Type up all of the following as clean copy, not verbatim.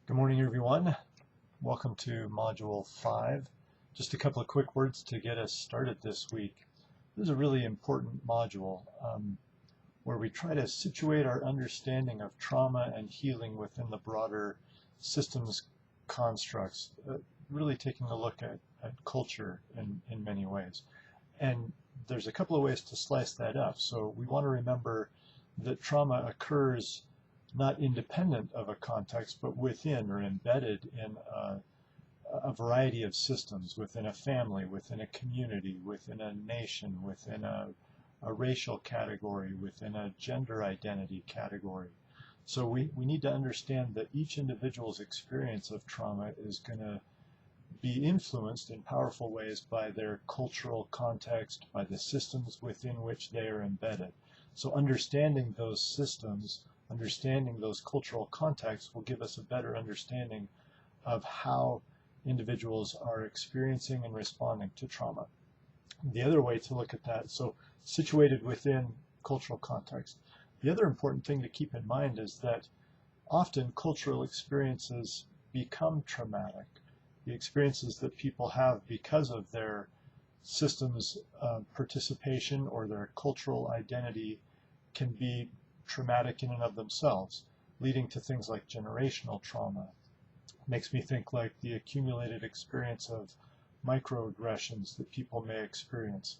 Good morning, everyone. Welcome to Module 5. Just a couple of quick words to get us started this week. This is a really important module where we try to situate our understanding of trauma and healing within the broader systems constructs, really taking a look at culture in many ways. And there's a couple of ways to slice that up. So we want to remember that trauma occurs not independent of a context, but within or embedded in a variety of systems, within a family, within a community, within a nation, within a racial category, within a gender identity category. So we need to understand that each individual's experience of trauma is going to be influenced in powerful ways by their cultural context, by the systems within which they are embedded. So understanding those systems, understanding those cultural contexts will give us a better understanding of how individuals are experiencing and responding to trauma. The other way to look at that, so situated within cultural context, the other important thing to keep in mind is that often cultural experiences become traumatic. The experiences that people have because of their systems participation or their cultural identity can be traumatic in and of themselves, leading to things like generational trauma. Makes me think like the accumulated experience of microaggressions that people may experience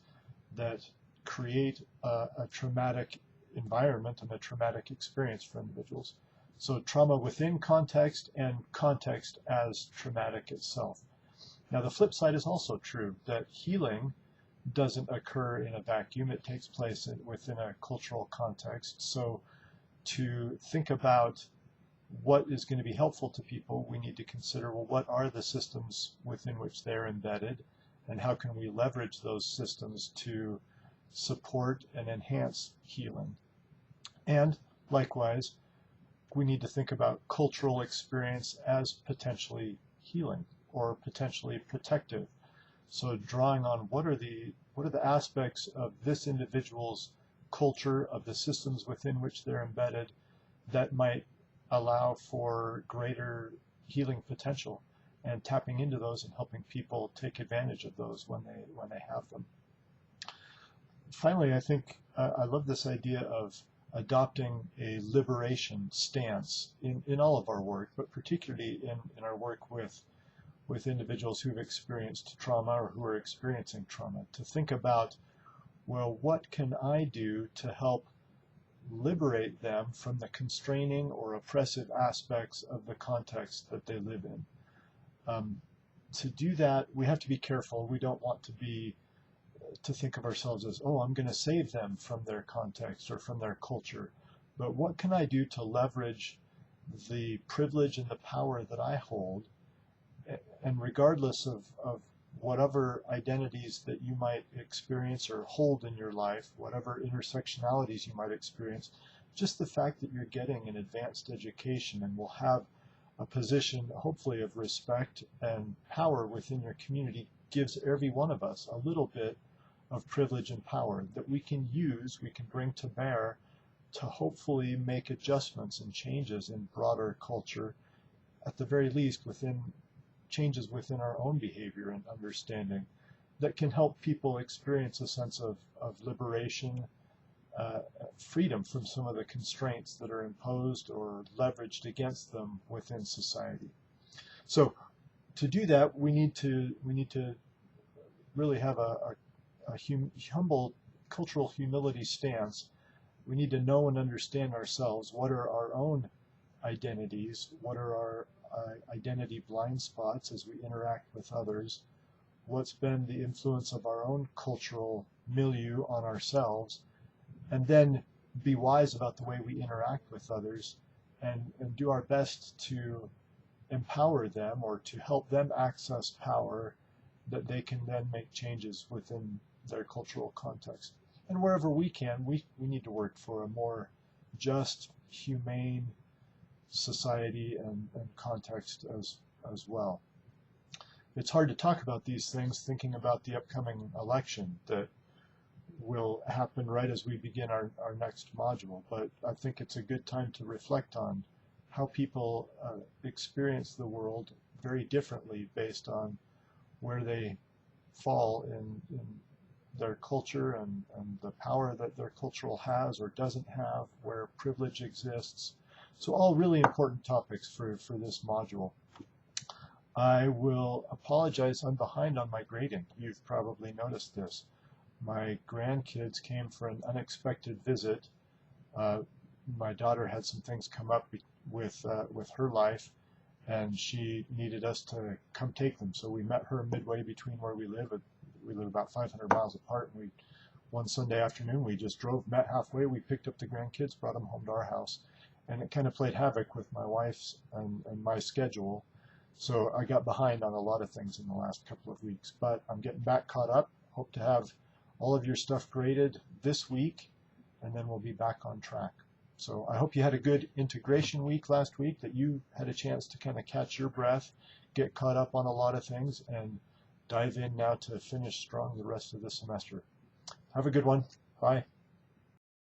that create a traumatic environment and a traumatic experience for individuals. So trauma within context and context as traumatic itself. Now the flip side is also true, that healing doesn't occur in a vacuum. It takes place within a cultural context. So to think about what is going to be helpful to people, we need to consider, well, what are the systems within which they're embedded, and how can we leverage those systems to support and enhance healing? And likewise, we need to think about cultural experience as potentially healing or potentially protective. So drawing on what are the aspects of this individual's culture, of the systems within which they're embedded, that might allow for greater healing potential, and tapping into those and helping people take advantage of those when they have them. Finally, I think I love this idea of adopting a liberation stance in all of our work, but particularly in our work with individuals who've experienced trauma or who are experiencing trauma, to think about, well, what can I do to help liberate them from the constraining or oppressive aspects of the context that they live in? To do that, we have to be careful. We don't want to think of ourselves as, oh, I'm going to save them from their context or from their culture. But what can I do to leverage the privilege and the power that I hold, and regardless of whatever identities that you might experience or hold in your life, whatever intersectionalities you might experience, just the fact that you're getting an advanced education and will have a position, hopefully, of respect and power within your community gives every one of us a little bit of privilege and power that we can use, we can bring to bear to hopefully make adjustments and changes in broader culture, at the very least within changes within our own behavior and understanding, that can help people experience a sense of liberation, freedom from some of the constraints that are imposed or leveraged against them within society. So to do that, we need to really have a humble cultural humility stance. We need to know and understand ourselves. What are our own identities? What are our identity blind spots as we interact with others? What's been the influence of our own cultural milieu on ourselves? And then be wise about the way we interact with others, and do our best to empower them or to help them access power that they can then make changes within their cultural context. And wherever we can, we need to work for a more just, humane society and context as well. It's hard to talk about these things thinking about the upcoming election that will happen right as we begin our next module, but I think it's a good time to reflect on how people experience the world very differently based on where they fall in their culture and the power that their cultural has or doesn't have, where privilege exists. So all really important topics for this module. I will apologize, I'm behind on my grading. You've probably noticed this. My grandkids came for an unexpected visit. My daughter had some things come up with her life, and she needed us to come take them. So we met her midway between where we live. We live about 500 miles apart, and one Sunday afternoon we just drove, met halfway, we picked up the grandkids, brought them home to our house, and it kind of played havoc with my wife's and my schedule. So I got behind on a lot of things in the last couple of weeks, but I'm getting back caught up. Hope to have all of your stuff graded this week, and then we'll be back on track. So I hope you had a good integration week last week, that you had a chance to kind of catch your breath, get caught up on a lot of things, and dive in now to finish strong the rest of the semester. Have a good one. Bye.